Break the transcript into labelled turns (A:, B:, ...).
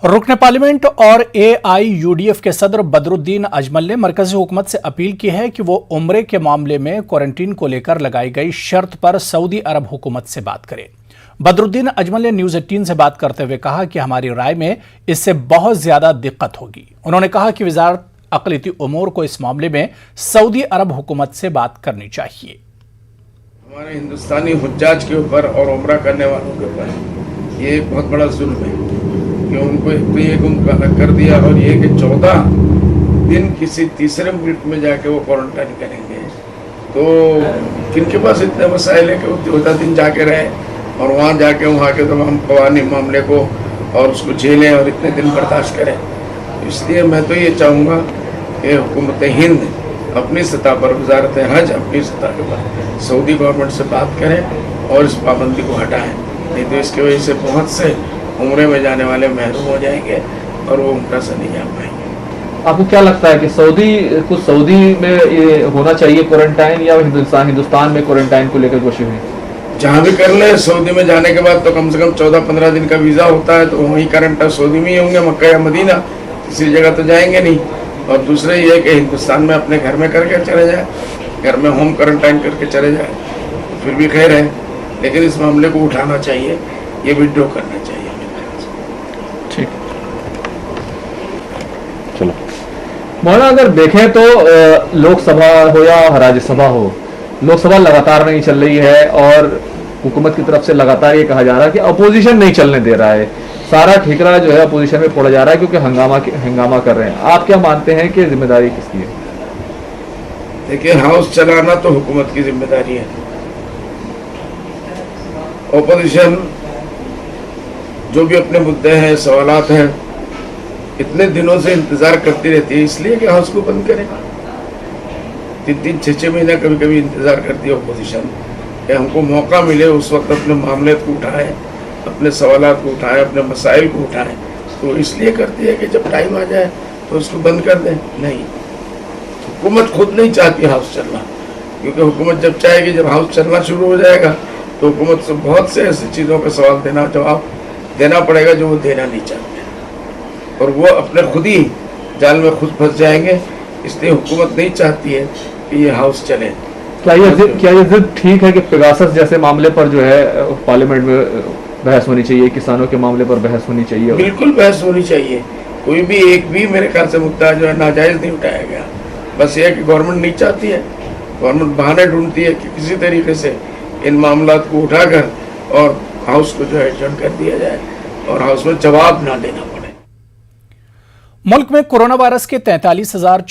A: रुकन पार्लियामेंट और AIUDF के सदर बदरुद्दीन अजमल ने मरकजी हुकूमत से अपील की है कि वो उम्रे के मामले में क्वारंटीन को लेकर लगाई गई शर्त पर सऊदी अरब हुकूमत से बात करे। बदरुद्दीन अजमल ने न्यूज़ 18 से बात करते हुए कहा कि हमारी राय में इससे बहुत ज्यादा दिक्कत होगी। उन्होंने कहा कि वजारत अक़लियती उमूर को इस मामले में सऊदी अरब हुकूमत से बात करनी चाहिए।
B: हमारे हिंदुस्तानी हुज्जाज के ऊपर और उम्रा करने वालों के ऊपर ये एक बहुत बड़ा जुल्म है कि उनको एक तो ये गुम अलग कर दिया और ये कि 14 दिन किसी तीसरे मुल्क में जाके वो क्वारंटाइन करेंगे। तो किनके पास इतने मसाइल है कि वो 14 दिन जाके रहे और वहाँ जाके वहाँ के तमाम कवानी मामले को और उसको झेलें और इतने दिन बर्दाश्त करें। इसलिए मैं तो ये चाहूँगा कि हुकूमत हिंद अपनी सतह पर, वजारत हज अपनी सतह के पर सऊदी गवर्नमेंट से बात करें और इस पाबंदी को हटाएं। नहीं तो इसकी वजह से बहुत से उम्रे में जाने वाले महरूम हो जाएंगे और वो उम्रा से नहीं जा पाएंगे।
C: आपको क्या लगता है कि सऊदी में ये होना चाहिए क्वारंटाइन या हिंदुस्तान में क्वारंटाइन को लेकर कोशिश हुई?
B: जहाँ भी कर ले, सऊदी में जाने के बाद तो कम से कम 14-15 दिन का वीज़ा होता है, तो वहीं क्वारंटाइन सऊदी में ही होंगे, मक्का या मदीना, किसी जगह तो जाएंगे नहीं। और दूसरा ये है कि हिंदुस्तान में अपने घर में करके चले जाए, घर में होम क्वारंटाइन करके चले जाए, फिर भी खैर है। लेकिन इस मामले को उठाना चाहिए, ये विड्रॉ करना चाहिए।
C: ठीक, चलो मौलाना, अगर देखें तो लोकसभा हो या राज्यसभा हो, लोकसभा लगातार नहीं चल रही है और हुकूमत की तरफ से लगातार ये कहा जा रहा है कि अपोजिशन नहीं चलने दे रहा है, सारा ठिकरा जो है अपोजिशन में पड़ा जा रहा है क्योंकि हंगामा कर रहे हैं। आप क्या मानते हैं कि जिम्मेदारी किसकी है?
B: देखिए, हाउस चलाना तो हुकूमत की जिम्मेदारी है। ओपोजिशन जो भी अपने मुद्दे हैं, सवालात हैं, इतने दिनों से इंतजार करती रहती है, इसलिए कि हाउस को बंद करें। 3-3, 6-6 महीना कभी कभी इंतजार करती है ओपोजिशन कि हमको मौका मिले उस वक्त अपने मामले को उठाएं, अपने सवालात को उठाएं, अपने मसाइल को उठाएं। तो इसलिए करती है कि जब टाइम आ जाए तो उसको बंद कर दें। नहीं, हुकूमत खुद नहीं चाहती हाउस चलना, क्योंकि हुकूमत जब चाहेगी, जब हाउस चलना शुरू हो जाएगा तो हुकूमत से बहुत से ऐसी चीज़ों का जवाब देना पड़ेगा जो वो देना नहीं चाहते, और वो अपने खुद ही जाल में खुद फंस जाएंगे। इसलिए हुकूमत नहीं चाहती है कि ये हाउस चले।
C: क्या ये जिद ठीक है कि पेगासस जैसे मामले पर जो है पार्लियामेंट में बहस होनी चाहिए, किसानों के मामले पर बहस होनी चाहिए?
B: बिल्कुल बहस होनी चाहिए। कोई भी एक भी मेरे ख्याल से मुद्दा जो है नाजायज नहीं उठाया गया। बस ये कि गवर्नमेंट नहीं चाहती है, गवर्नमेंट बहाने ढूंढती है कि किसी तरीके से इन मामलात को उठाकर और हाउस को जो है एडजर्न कर दिया जाए और हाउस में जवाब ना देना पड़े।
A: मुल्क में कोरोना वायरस के 43,600